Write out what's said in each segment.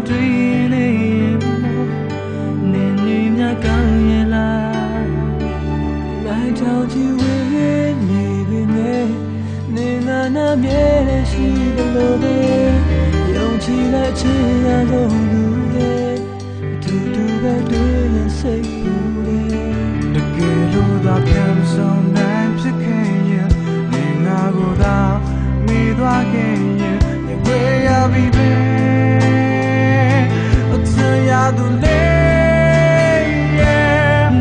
တွေ့နေနေနေမြကောင်းရဲ့လားလိုက်ချောင်းချီဝေးနေပြီနဲ့နေနာနာမြဲတဲ့ရှိတယ်လို့ပဲယုံကြည်လက်ချင်ရတော့ဘူးလေတူတူပဲတွေ့ရင်စိတ်ပူလေတကယ်လို့သာပြန်ဆောင်နိုင်ဖြစ်ခဲ့ရင်နေငါကိုသာမိသွားခဲ့ရင်ဝေးရပြီပဲအချမ်းရသူလေ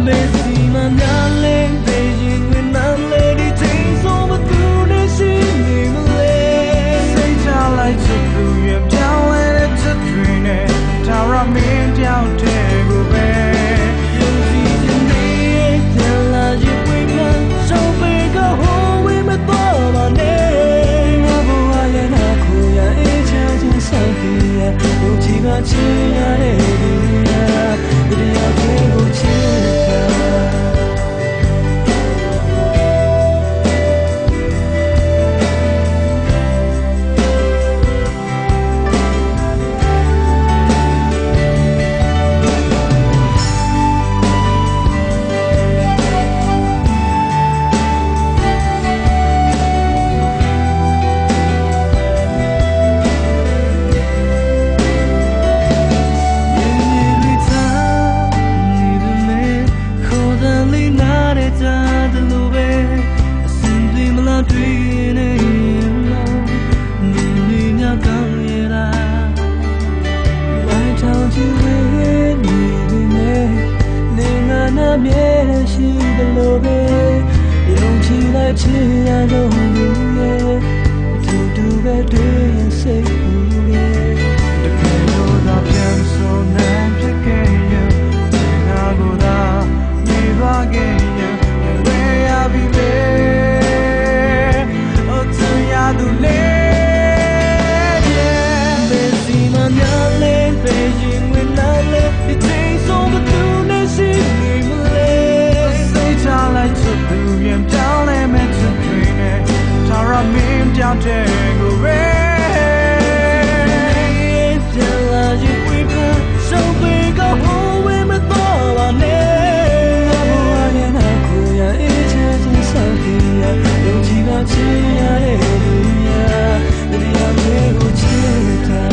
မေစီမများလေပေရင်ဝင်နာလေဒီချိန်ဆိုမသူနဲ့ရှိနေမလဲစိတ်ချလိုက်ချစ်သူရဲ့ပြောင်းလဲတဲ့ချစ်တွေနဲ့ထာဝရမင်းတယောက်တည်းကိုပဲယုံကြည်ခြင်းနဲ့ပြန်လာရင်ဝေးပြန်ရှောင်ပေကဟိုဝေးမသွားပါနဲ့ငါဘဝရဲ့နာကိုရအေးချမ်းခြင်းဆိုင်ပြီးရယုံကြည်ကချင်ရတဲ့ဒီတရားကိုချစ်မြဲရှိတယ်လို့ပဲယုံကြည်လိုက်ချင်ရတော့ဘူးရဲ့တူတူပဲတွေ့ရင်စိတ်ပူလေတကယ်လို့သာပြန်ဆိုနိုင်ဖြစ်ခဲ့ရင်ငါကိုသာမိသွားခဲ့ရင်ဝေးရပြီပဲအချမ်းရသူလေမေစီမများလေပေရင်ဝင်လာလေဒီချိန်ဆိုမသူနဲ့ရှိနေမလဲချလိုက်ချစ်သူရင်ပြောင်းလဲမဲ့ချစ်တွေနဲ့ထာဝရမင်းတယောက်တည်းကိုပဲပြန်လာရင်ဝေးပြန်ရှောင်ပေကဟိုဝေးမသွားပါနဲ့ဘဝရဲ့နာကိုရအေးချမ်းခြင်းဆိုင်ပြီးရယုံကြည်ပါချင်ရတဲ့လူရတရားတွေကိုချစ်တာ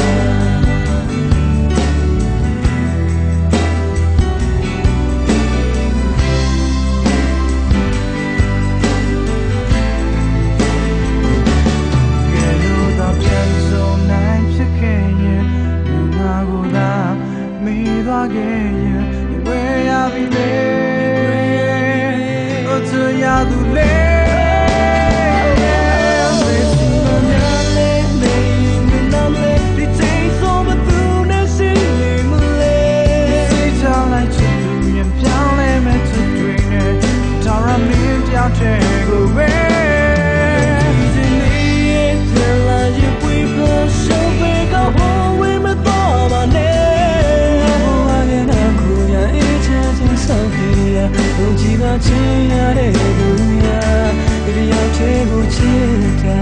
သွားခဲ့ရင်ဝေးရပြီလေအချမ်းရသူလေမေစီမများလေမေရင်မနာလေဒီချိန်ဆိုမသူနဲ့ရှိနေမလဲစိတ်ချလိုက်ချစ်သူရင်ပြောင်းလဲမဲ့ချစ်တွေနဲ့ထာဝရမင်းတယောက်တည်းကိုပဲဒီနေ့ပြန်လာရင်ဝေးပြန်ရှောင်ပေကဟိုဝေးမသွားပါနဲ့ယုံကြည်ပါချင်ရတဲ့လူများဒီရောက်သေးကိုချစ်တာ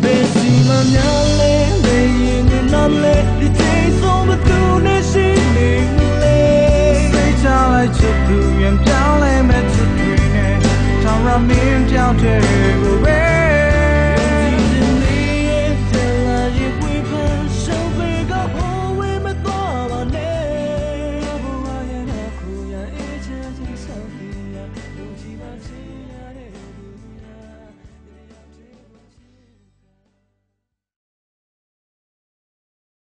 ဘယ်စီမများလဲလေရင်နားလဲဒီချိန်ဆိုမသူနဲ့ရှိနေလေစိတ်ချလိုက်ချစ်သူရင်ပြောင်းလဲမဲ့ချစ်တွေနဲ့ထာဝရမင်းတယောက်တည်းကိုပဲDon't